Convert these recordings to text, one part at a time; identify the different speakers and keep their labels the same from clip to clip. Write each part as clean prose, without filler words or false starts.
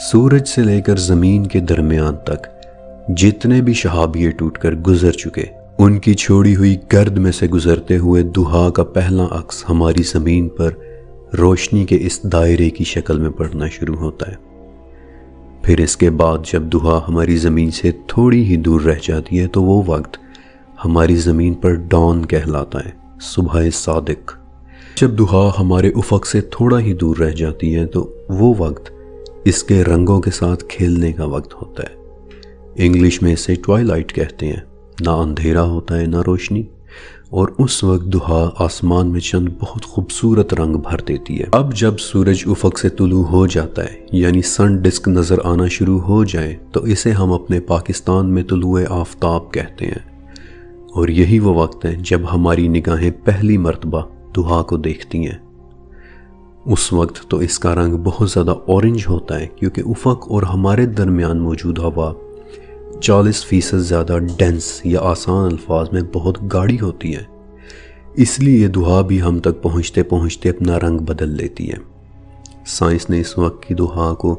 Speaker 1: سورج سے لے کر زمین کے درمیان تک جتنے بھی شہابیے ٹوٹ کر گزر چکے، ان کی چھوڑی ہوئی گرد میں سے گزرتے ہوئے دہا کا پہلا عکس ہماری زمین پر روشنی کے اس دائرے کی شکل میں پڑنا شروع ہوتا ہے۔ پھر اس کے بعد جب دہا ہماری زمین سے تھوڑی ہی دور رہ جاتی ہے تو وہ وقت ہماری زمین پر ڈان کہلاتا ہے، صبح صادق۔ جب دہا ہمارے افق سے تھوڑا ہی دور رہ جاتی ہے تو وہ وقت اس کے رنگوں کے ساتھ کھیلنے کا وقت ہوتا ہے۔ انگلش میں اسے ٹوائلائٹ کہتے ہیں، نہ اندھیرا ہوتا ہے نہ روشنی، اور اس وقت دہا آسمان میں چند بہت خوبصورت رنگ بھر دیتی ہے۔ اب جب سورج افق سے طلوع ہو جاتا ہے، یعنی سن ڈسک نظر آنا شروع ہو جائے، تو اسے ہم اپنے پاکستان میں طلوع آفتاب کہتے ہیں، اور یہی وہ وقت ہے جب ہماری نگاہیں پہلی مرتبہ دہا کو دیکھتی ہیں۔ اس وقت تو اس کا رنگ بہت زیادہ اورنج ہوتا ہے، کیونکہ افق اور ہمارے درمیان موجود ہوا 40% زیادہ ڈینس یا آسان الفاظ میں بہت گاڑی ہوتی ہے، اس لیے دہا بھی ہم تک پہنچتے پہنچتے اپنا رنگ بدل لیتی ہے۔ سائنس نے اس وقت کی دہا کو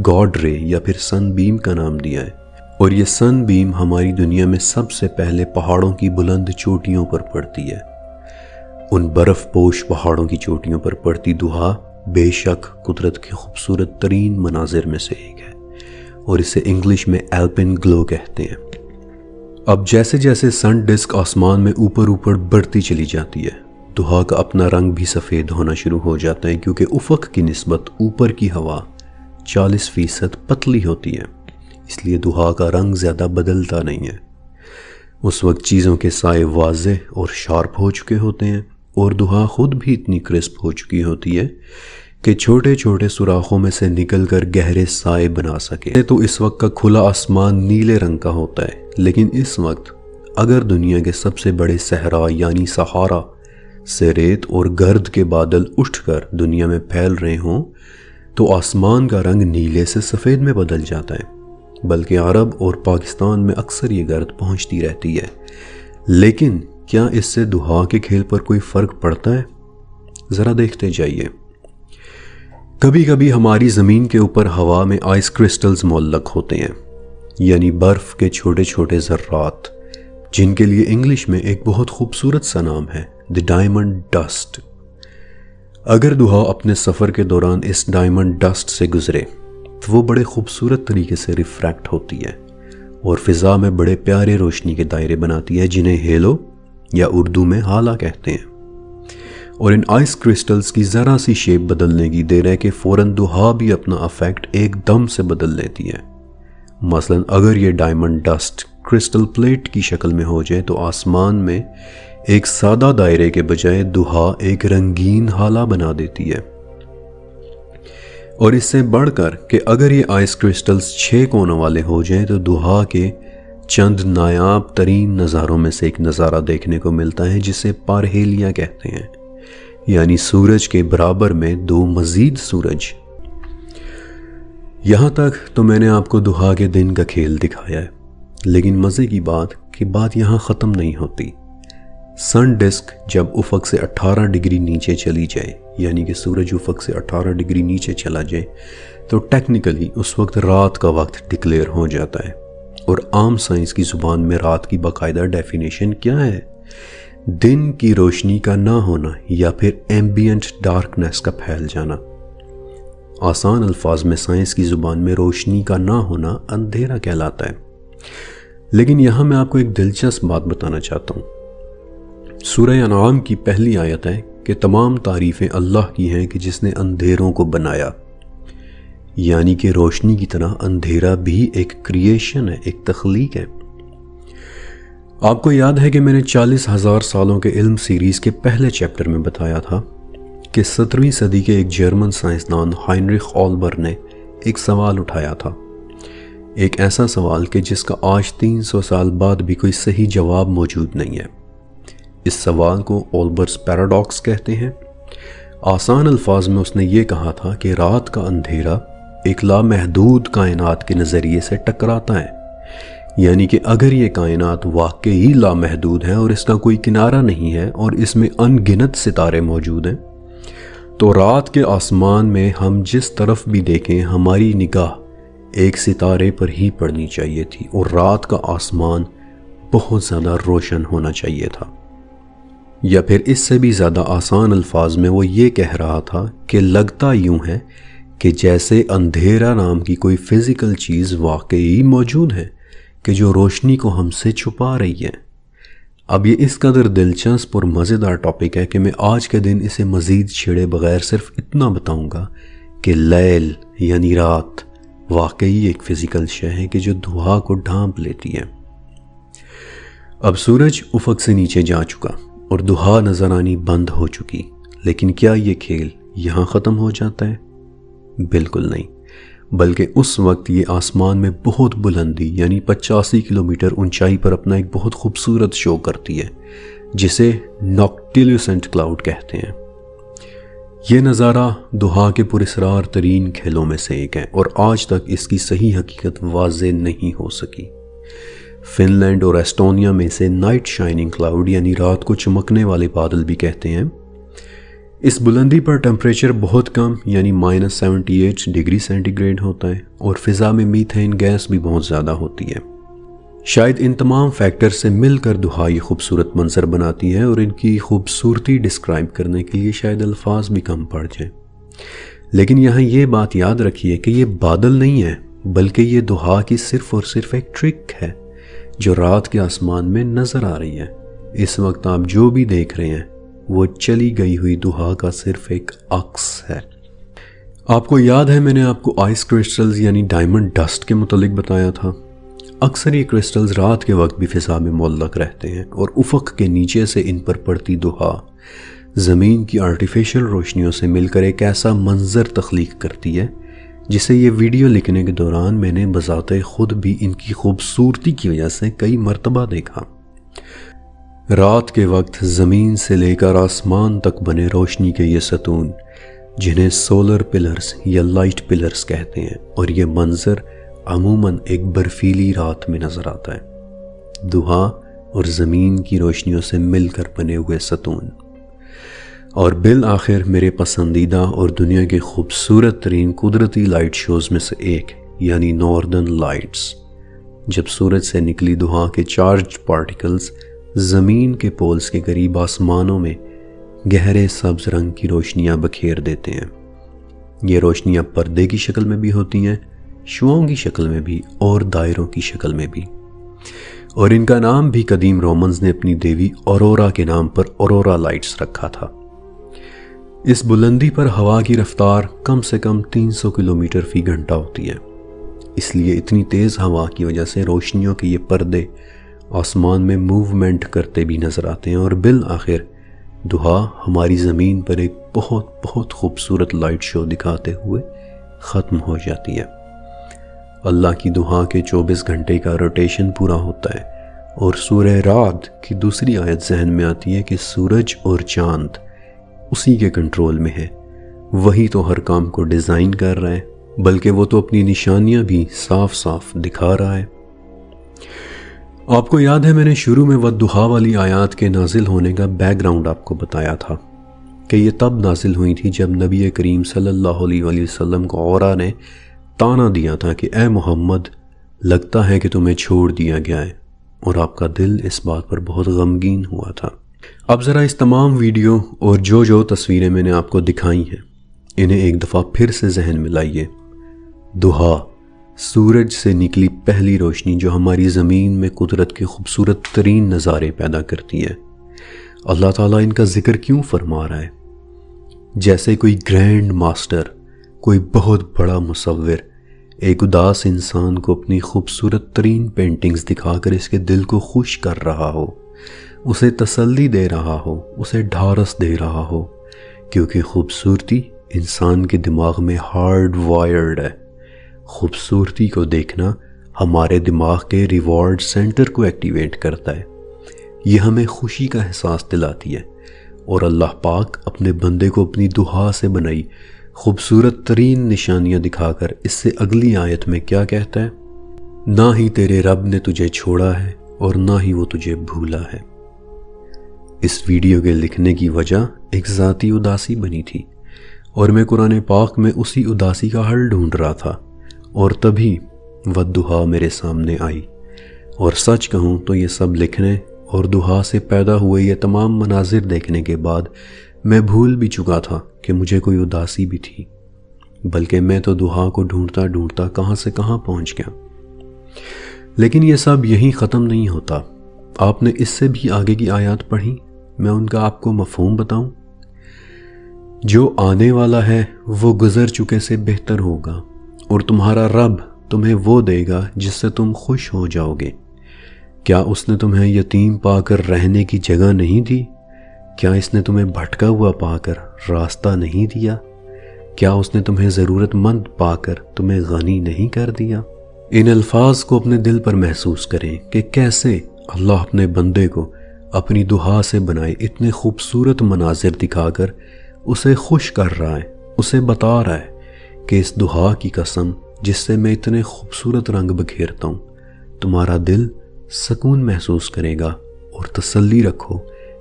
Speaker 1: گاڈ رے یا پھر سن بیم کا نام دیا ہے، اور یہ سن بیم ہماری دنیا میں سب سے پہلے پہاڑوں کی بلند چوٹیوں پر پڑتی ہے۔ ان برف پوش پہاڑوں کی چوٹیوں پر پڑتی دہا بے شک قدرت کے خوبصورت ترین مناظر میں سے ایک ہے، اور اسے انگلش میں ایلپن گلو کہتے ہیں۔ اب جیسے جیسے سن ڈسک آسمان میں اوپر اوپر بڑھتی چلی جاتی ہے، دہا کا اپنا رنگ بھی سفید ہونا شروع ہو جاتا ہے، کیونکہ افق کی نسبت اوپر کی ہوا 40% پتلی ہوتی ہے، اس لیے دہا کا رنگ زیادہ بدلتا نہیں ہے۔ اس وقت چیزوں کے سائے واضح اور شارپ ہو چکے ہوتے ہیں، اور دہا خود بھی اتنی کرسپ ہو چکی ہوتی ہے کہ چھوٹے چھوٹے سوراخوں میں سے نکل کر گہرے سائے بنا سکے۔ تو اس وقت کا کھلا آسمان نیلے رنگ کا ہوتا ہے، لیکن اس وقت اگر دنیا کے سب سے بڑے صحرا یعنی صحارا سے ریت اور گرد کے بادل اٹھ کر دنیا میں پھیل رہے ہوں تو آسمان کا رنگ نیلے سے سفید میں بدل جاتا ہے۔ بلکہ عرب اور پاکستان میں اکثر یہ گرد پہنچتی رہتی ہے، لیکن کیا اس سے دہا کے کھیل پر کوئی فرق پڑتا ہے؟ ذرا دیکھتے جائیے۔ کبھی کبھی ہماری زمین کے اوپر ہوا میں آئس کرسٹلز معلق ہوتے ہیں، یعنی برف کے چھوٹے چھوٹے ذرات، جن کے لیے انگلش میں ایک بہت خوبصورت سا نام ہے، دی ڈائمنڈ ڈسٹ۔ اگر دہا اپنے سفر کے دوران اس ڈائمنڈ ڈسٹ سے گزرے تو وہ بڑے خوبصورت طریقے سے ریفریکٹ ہوتی ہے اور فضا میں بڑے پیارے روشنی کے دائرے بناتی ہے، جنہیں ہیلو یا اردو میں ہالہ کہتے ہیں۔ اور ان آئس کرسٹلز کی ذرا سی شیپ بدلنے کی دیر ہے کہ فوراً دہا بھی اپنا افیکٹ ایک دم سے بدل لیتی ہے۔ مثلاً اگر یہ ڈائمنڈ ڈسٹ کرسٹل پلیٹ کی شکل میں ہو جائے تو آسمان میں ایک سادہ دائرے کے بجائے دہا ایک رنگین ہالہ بنا دیتی ہے۔ اور اس سے بڑھ کر کہ اگر یہ آئس کرسٹلز 6 کونوں والے ہو جائیں تو دہا کے چند نایاب ترین نظاروں میں سے ایک نظارہ دیکھنے کو ملتا ہے جسے پارہیلیا کہتے ہیں، یعنی سورج کے برابر میں 2 مزید سورج۔ یہاں تک تو میں نے آپ کو دہا کے دن کا کھیل دکھایا ہے، لیکن مزے کی بات کہ بات یہاں ختم نہیں ہوتی۔ سن ڈسک جب افق سے 18 ڈگری نیچے چلی جائے، یعنی کہ سورج افق سے 18 ڈگری نیچے چلا جائے، تو ٹیکنیکلی اس وقت رات کا وقت ڈکلیئر ہو جاتا ہے۔ اور عام سائنس کی زبان میں رات کی باقاعدہ ڈیفینیشن کیا ہے؟ دن کی روشنی کا نہ ہونا یا پھر ایمبینٹ ڈارکنیس کا پھیل جانا۔ آسان الفاظ میں سائنس کی زبان میں روشنی کا نہ ہونا اندھیرا کہلاتا ہے۔ لیکن یہاں میں آپ کو ایک دلچسپ بات بتانا چاہتا ہوں۔ سورہ انعام کی پہلی آیت ہے کہ تمام تعریفیں اللہ کی ہیں کہ جس نے اندھیروں کو بنایا، یعنی کہ روشنی کی طرح اندھیرا بھی ایک کریشن ہے، ایک تخلیق ہے۔ آپ کو یاد ہے کہ میں نے 40,000 سالوں کے علم سیریز کے پہلے چیپٹر میں بتایا تھا کہ 17ویں صدی کے ایک جرمن سائنسدان ہائنریخ آلبر نے ایک سوال اٹھایا تھا، ایک ایسا سوال کہ جس کا آج 300 سال بعد بھی کوئی صحیح جواب موجود نہیں ہے۔ اس سوال کو آلبرز پیراڈاکس کہتے ہیں۔ آسان الفاظ میں اس نے یہ کہا تھا کہ رات کا اندھیرا ایک لامحدود کائنات کے نظریے سے ٹکراتا ہے، یعنی کہ اگر یہ کائنات واقعی لامحدود ہے اور اس کا کوئی کنارہ نہیں ہے اور اس میں ان گنت ستارے موجود ہیں، تو رات کے آسمان میں ہم جس طرف بھی دیکھیں ہماری نگاہ ایک ستارے پر ہی پڑنی چاہیے تھی، اور رات کا آسمان بہت زیادہ روشن ہونا چاہیے تھا۔ یا پھر اس سے بھی زیادہ آسان الفاظ میں وہ یہ کہہ رہا تھا کہ لگتا یوں ہے کہ جیسے اندھیرا نام کی کوئی فزیکل چیز واقعی موجود ہے کہ جو روشنی کو ہم سے چھپا رہی ہے۔ اب یہ اس قدر دلچسپ اور مزیدار ٹاپک ہے کہ میں آج کے دن اسے مزید چھیڑے بغیر صرف اتنا بتاؤں گا کہ لیل یعنی رات واقعی ایک فزیکل شے ہے کہ جو دھوا کو ڈھانپ لیتی ہے۔ اب سورج افق سے نیچے جا چکا اور دھوا نظر آنی بند ہو چکی، لیکن کیا یہ کھیل یہاں ختم ہو جاتا ہے؟ بالکل نہیں، بلکہ اس وقت یہ آسمان میں بہت بلندی یعنی 85 کلومیٹر اونچائی پر اپنا ایک بہت خوبصورت شو کرتی ہے، جسے نوکٹیلیسنٹ کلاؤڈ کہتے ہیں۔ یہ نظارہ دھوا کے پراسرار ترین کھیلوں میں سے ایک ہے، اور آج تک اس کی صحیح حقیقت واضح نہیں ہو سکی۔ فن لینڈ اور ایسٹونیا میں اسے نائٹ شائننگ کلاؤڈ یعنی رات کو چمکنے والے بادل بھی کہتے ہیں۔ اس بلندی پر ٹیمپریچر بہت کم یعنی -78 ڈگری سینٹی گریڈ ہوتا ہے، اور فضا میں میتھین گیس بھی بہت زیادہ ہوتی ہے۔ شاید ان تمام فیکٹر سے مل کر دھوا یہ خوبصورت منظر بناتی ہے، اور ان کی خوبصورتی ڈسکرائب کرنے کے لیے شاید الفاظ بھی کم پڑ جائیں۔ لیکن یہاں یہ بات یاد رکھیے کہ یہ بادل نہیں ہے، بلکہ یہ دھوا کی صرف اور صرف ایک ٹرک ہے جو رات کے آسمان میں نظر آ رہی ہے۔ اس وقت آپ جو بھی دیکھ رہے ہیں وہ چلی گئی ہوئی دھوا کا صرف ایک عکس ہے۔ آپ کو یاد ہے میں نے آپ کو آئس کرسٹلز یعنی ڈائمنڈ ڈسٹ کے متعلق بتایا تھا۔ اکثر یہ کرسٹلز رات کے وقت بھی فضا میں معلق رہتے ہیں، اور افق کے نیچے سے ان پر پڑتی دھوا زمین کی آرٹیفیشل روشنیوں سے مل کر ایک ایسا منظر تخلیق کرتی ہے جسے یہ ویڈیو لکھنے کے دوران میں نے بذات خود بھی ان کی خوبصورتی کی وجہ سے کئی مرتبہ دیکھا۔ رات کے وقت زمین سے لے کر آسمان تک بنے روشنی کے یہ ستون، جنہیں سولر پلرز یا لائٹ پلرز کہتے ہیں، اور یہ منظر عموماً ایک برفیلی رات میں نظر آتا ہے۔ دھوا اور زمین کی روشنیوں سے مل کر بنے ہوئے ستون۔ اور بالآخر میرے پسندیدہ اور دنیا کے خوبصورت ترین قدرتی لائٹ شوز میں سے ایک یعنی ناردرن لائٹس، جب سورج سے نکلی دھوا کے چارجڈ پارٹیکلز زمین کے پولز کے قریب آسمانوں میں گہرے سبز رنگ کی روشنیاں بکھیر دیتے ہیں۔ یہ روشنیاں پردے کی شکل میں بھی ہوتی ہیں، شعاؤں کی شکل میں بھی، اور دائروں کی شکل میں بھی، اور ان کا نام بھی قدیم رومنز نے اپنی دیوی اورورا کے نام پر اورورا لائٹس رکھا تھا۔ اس بلندی پر ہوا کی رفتار کم سے کم 300 کلومیٹر فی گھنٹہ ہوتی ہے، اس لیے اتنی تیز ہوا کی وجہ سے روشنیوں کے یہ پردے آسمان میں موومنٹ کرتے بھی نظر آتے ہیں، اور بالآخر دھوا ہماری زمین پر ایک بہت بہت خوبصورت لائٹ شو دکھاتے ہوئے ختم ہو جاتی ہے۔ اللہ کی دھوا کے 24 گھنٹے کا روٹیشن پورا ہوتا ہے، اور سورہ رعد کی دوسری آیت ذہن میں آتی ہے کہ سورج اور چاند اسی کے کنٹرول میں ہے، وہی تو ہر کام کو ڈیزائن کر رہا ہے، بلکہ وہ تو اپنی نشانیاں بھی صاف صاف دکھا رہا ہے۔ آپ کو یاد ہے میں نے شروع میں والضحیٰ والی آیات کے نازل ہونے کا بیک گراؤنڈ آپ کو بتایا تھا کہ یہ تب نازل ہوئی تھی جب نبی کریم صلی اللہ علیہ وسلم کو اورا نے تانا دیا تھا کہ اے محمد، لگتا ہے کہ تمہیں چھوڑ دیا گیا ہے، اور آپ کا دل اس بات پر بہت غمگین ہوا تھا۔ اب ذرا اس تمام ویڈیو اور جو تصویریں میں نے آپ کو دکھائی ہیں انہیں ایک دفعہ پھر سے ذہن میں لائیے۔ دھوا، سورج سے نکلی پہلی روشنی جو ہماری زمین میں قدرت کے خوبصورت ترین نظارے پیدا کرتی ہے۔ اللہ تعالیٰ ان کا ذکر کیوں فرما رہا ہے؟ جیسے کوئی گرینڈ ماسٹر، کوئی بہت بڑا مصور ایک اداس انسان کو اپنی خوبصورت ترین پینٹنگز دکھا کر اس کے دل کو خوش کر رہا ہو، اسے تسلی دے رہا ہو، اسے ڈھارس دے رہا ہو، کیونکہ خوبصورتی انسان کے دماغ میں ہارڈ وائرڈ ہے۔ خوبصورتی کو دیکھنا ہمارے دماغ کے ریوارڈ سینٹر کو ایکٹیویٹ کرتا ہے، یہ ہمیں خوشی کا احساس دلاتی ہے، اور اللہ پاک اپنے بندے کو اپنی دعا سے بنائی خوبصورت ترین نشانیاں دکھا کر اس سے اگلی آیت میں کیا کہتا ہے؟ نہ ہی تیرے رب نے تجھے چھوڑا ہے اور نہ ہی وہ تجھے بھولا ہے۔ اس ویڈیو کے لکھنے کی وجہ ایک ذاتی اداسی بنی تھی اور میں قرآن پاک میں اسی اداسی کا حل ڈھونڈ رہا تھا، اور تبھی والضحیٰ میرے سامنے آئی، اور سچ کہوں تو یہ سب لکھنے اور دہا سے پیدا ہوئے یہ تمام مناظر دیکھنے کے بعد میں بھول بھی چکا تھا کہ مجھے کوئی اداسی بھی تھی، بلکہ میں تو دہا کو ڈھونڈتا ڈھونڈتا کہاں سے کہاں پہنچ گیا۔ لیکن یہ سب یہیں ختم نہیں ہوتا، آپ نے اس سے بھی آگے کی آیات پڑھی، میں ان کا آپ کو مفہوم بتاؤں۔ جو آنے والا ہے وہ گزر چکے سے بہتر ہوگا، اور تمہارا رب تمہیں وہ دے گا جس سے تم خوش ہو جاؤ گے۔ کیا اس نے تمہیں یتیم پا کر رہنے کی جگہ نہیں دی؟ کیا اس نے تمہیں بھٹکا ہوا پا کر راستہ نہیں دیا؟ کیا اس نے تمہیں ضرورت مند پا کر تمہیں غنی نہیں کر دیا؟ ان الفاظ کو اپنے دل پر محسوس کریں کہ کیسے اللہ اپنے بندے کو اپنی دہا سے بنائے اتنے خوبصورت مناظر دکھا کر اسے خوش کر رہا ہے، اسے بتا رہا ہے کہ اس دہا کی قسم جس سے میں اتنے خوبصورت رنگ بکھیرتا ہوں، تمہارا دل سکون محسوس کرے گا، اور تسلی رکھو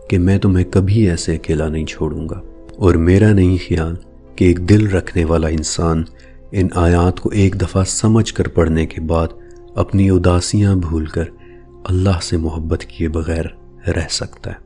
Speaker 1: کہ میں تمہیں کبھی ایسے اکیلا نہیں چھوڑوں گا۔ اور میرا نہیں خیال کہ ایک دل رکھنے والا انسان ان آیات کو ایک دفعہ سمجھ کر پڑھنے کے بعد اپنی اداسیاں بھول کر اللہ سے محبت کیے بغیر رہ سکتا ہے۔